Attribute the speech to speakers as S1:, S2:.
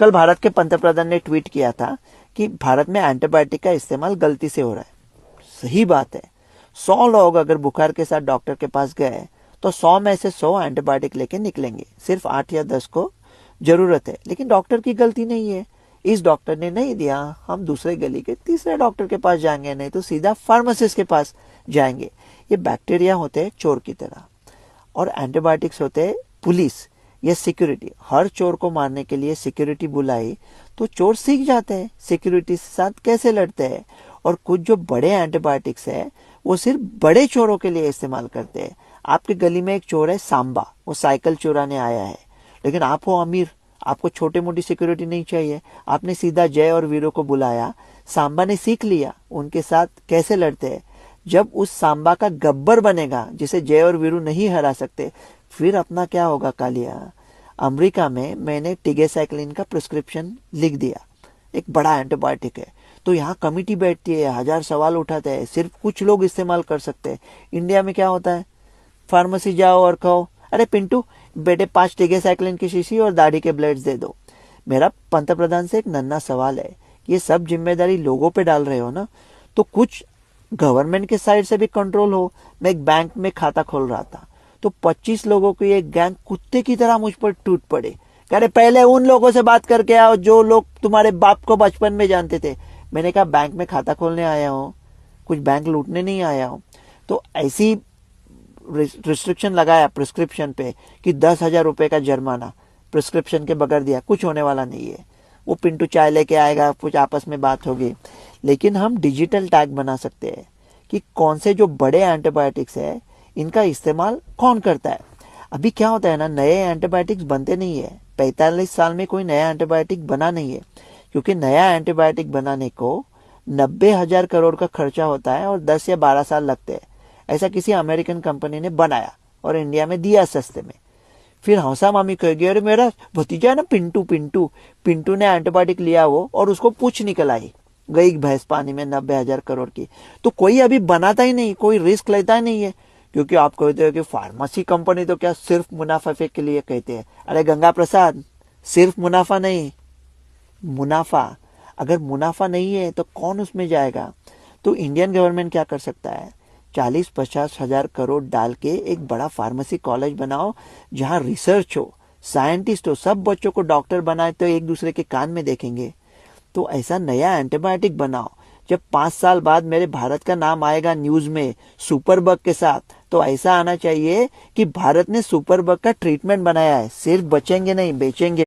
S1: कल भारत के पंतप्रधान ने ट्वीट किया था कि भारत में एंटीबायोटिक का इस्तेमाल गलती से हो रहा है। सही बात है। 100 लोग अगर बुखार के साथ डॉक्टर के पास गए तो 100 में से 100 एंटीबायोटिक लेके निकलेंगे। सिर्फ 8 या 10 को जरूरत है, लेकिन डॉक्टर की गलती नहीं है। इस डॉक्टर ने नहीं दिया, हम दूसरे गली के तीसरे डॉक्टर के पास जाएंगे, नहीं तो सीधा फार्मासिस्ट के पास जाएंगे। ये बैक्टीरिया होते हैं चोर की तरह, और एंटीबायोटिक्स होते हैं पुलिस या सिक्योरिटी। हर चोर को मारने के लिए सिक्योरिटी बुलाई तो चोर सीख जाते हैं सिक्योरिटी के साथ कैसे लड़ते हैं। और कुछ जो बड़े एंटीबायोटिक्स है वो सिर्फ बड़े चोरों के लिए इस्तेमाल करते हैं। आपके गली में एक चोर है सांबा, वो साइकिल चुराने आया है, लेकिन आप हो अमीर, आपको छोटे मोटी सिक्योरिटी नहीं चाहिए। आपने सीधा जय और वीरू को बुलाया। सांबा ने सीख लिया उनके साथ कैसे लड़ते हैं। जब उस सांबा का गब्बर बनेगा जिसे जय और वीरू नहीं हरा सकते, फिर अपना क्या होगा कालिया। अमेरिका में मैंने टिगेसाइक्लिन का प्रिस्क्रिप्शन लिख दिया, एक बड़ा एंटीबायोटिक है, तो यहाँ कमिटी बैठती है, 1000 सवाल उठाते हैं, सिर्फ कुछ लोग इस्तेमाल कर सकते हैं। इंडिया में क्या होता है, फार्मेसी जाओ और कहो अरे पिंटू बेटे 5 टिगेसाइक्लिन की शीशी और दाढ़ी के ब्लेड्स दे दो। मेरा पंतप्रधान से एक नन्हा सवाल है, ये सब जिम्मेदारी लोगों पे डाल रहे हो ना, तो कुछ गवर्नमेंट के साइड से भी कंट्रोल हो। मैं एक बैंक में खाता खोल रहा था तो 25 लोगों की एक गैंग कुत्ते की तरह मुझ पर टूट पड़े। कह रहे पहले उन लोगों से बात करके आओ जो लोग तुम्हारे बाप को बचपन में जानते थे। मैंने कहा बैंक में खाता खोलने आया हूँ, कुछ बैंक लूटने नहीं आया हूँ। तो ऐसी रिस्ट्रिक्शन लगाया प्रिस्क्रिप्शन पे कि 10,000 रुपए का जुर्माना प्रिस्क्रिप्शन के बगैर दिया, कुछ होने वाला नहीं है। वो पिंटू चाय लेके आएगा, कुछ आपस में बात होगी। लेकिन हम डिजिटल टैग बना सकते हैं कि कौन से जो बड़े एंटीबायोटिक्स है इनका इस्तेमाल कौन करता है। अभी क्या होता है ना, नए एंटीबायोटिक्स बनते नहीं है। 45 साल में कोई नया एंटीबायोटिक बना नहीं है, क्योंकि नया एंटीबायोटिक बनाने को 90,000 करोड़ का खर्चा होता है और 10 या 12 साल लगते हैं। ऐसा किसी अमेरिकन कंपनी ने बनाया और इंडिया में दिया सस्ते में। फिर हौसा मामी कहेगी अरे मेरा भतीजा है ना पिंटू, पिंटू ने एंटीबायोटिक लिया वो और उसको पूछ निकल आई, गई भैंस पानी में 90,000 करोड़ की। तो कोई अभी बनाता ही नहीं, कोई रिस्क लेता ही नहीं है, क्योंकि आप कहते हो कि फार्मेसी कंपनी तो क्या सिर्फ मुनाफा के लिए कहते हैं। अरे गंगा प्रसाद, सिर्फ मुनाफा नहीं, मुनाफा। अगर मुनाफा नहीं है तो कौन उसमें जाएगा। तो इंडियन गवर्नमेंट क्या कर सकता है, 40-50 हजार करोड़ डाल के एक बड़ा फार्मेसी कॉलेज बनाओ जहां रिसर्च हो, साइंटिस्ट हो, सब बच्चों को डॉक्टर बनाए तो एक दूसरे के कान में देखेंगे। तो ऐसा नया एंटीबायोटिक बनाओ, जब 5 साल बाद मेरे भारत का नाम आएगा न्यूज में सुपर बग के साथ, तो ऐसा आना चाहिए कि भारत ने सुपर बग का ट्रीटमेंट बनाया है। सिर्फ बचेंगे नहीं, बेचेंगे।